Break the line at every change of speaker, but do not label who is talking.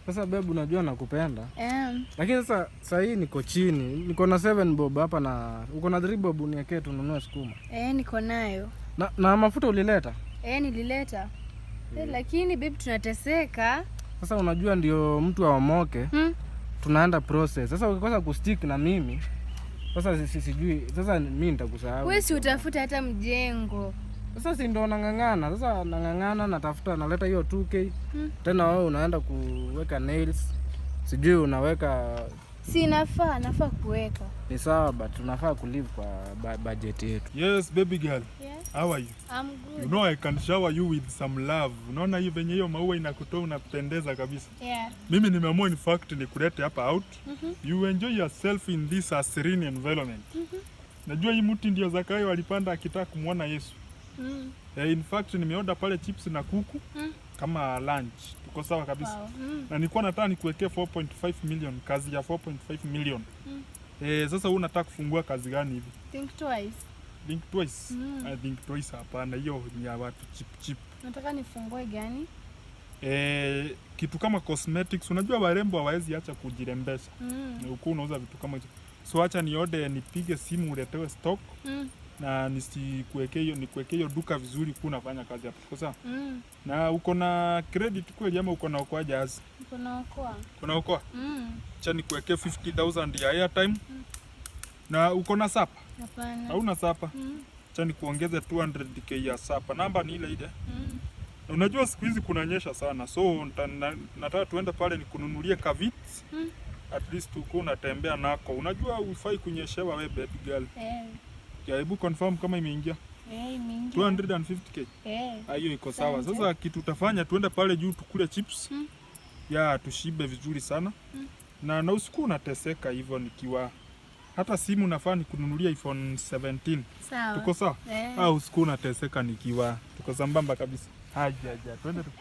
Sasa babe, unajua nakupenda. Lakini sasa hii niko chini. Niko na 7 bob hapa na uko na 3 bob uniwekee tununue sukuma.
Niko nayo.
Na mafuta ulileta?
Nilileta. Lakini babe, tunateseka.
Sasa unajua ndio mtu aomoke. Tunaenda process. Sasa ukikosa kustick na mimi, sasa sijui. Sasa mimi nitakusahau.
Wewe si utafuta hata mjengo.
Sasa si ndo nang'ang'ana. Sasa nang'ang'ana natafuta naleta hiyo 2K. Tena wewe unaenda kuweka nails. Sijui unaweka
si nafaa kuweka.
Ni sawa but tunafaa kulive kwa budget yetu.
Yes baby girl.
Yes.
How are you?
I'm good.
You know I can shower you with some love. Unaona hii venye hiyo maua inakutoa unapendeza kabisa.
Yeah.
Mimi nimeamua in fact nikulete hapa out. You enjoy yourself in this serene environment. Najua hii mti ndio Zakayo alipanda akitaka kumuona Yesu. In fact nimeorder pale chips na kuku kama lunch. Tuko sawa kabisa.
Wow.
Na nilikuwa nataka nikuwekea 4.5 million, kazi ya 4.5 million. Sasa wewe unataka kufungua kazi gani hivi?
Think twice.
Think twice. I think twice hapana, hiyo ni ya watu cheap.
Nataka nifungue gani?
Kitu kama cosmetics, unajua warembo hawawezi acha kujirembesha. Uko unauza vitu kama hizo. So acha niode nipige simu uletewe stock. Na nikuwekee hiyo duka vizuri kwa unafanya kazi hapo. Kwa sawa? Na uko na credit kweli ama uko na okoa jazi?
Uko na okoa.
Uko na okoa? Acha nikuwekee 50,000 ya airtime. Na uko na sapa?
Hapana.
Hauna sapa? Acha nikuongeze 200k ya sapa. Namba ni ile ile. Unajua siku hizi kunanyesha sana. So nataka tuende pale nikununulie kavits. At least uko unatembea nako. Unajua ufai kunyeshewa wewe baby girl. Hebu confirm kama imeingia.
Imeingia.
250k. Hiyo iko sawa. Sasa kitu utafanya tuende pale juu tukule chips. Ya tushibe vizuri sana. Na usiku unateseka hivyo nikiwa hata simu nafaa nikununulia iPhone 17.
Sawa.
Tuko sawa? Usiku unateseka nikiwa tuko sambamba kabisa. Haja twende tukule.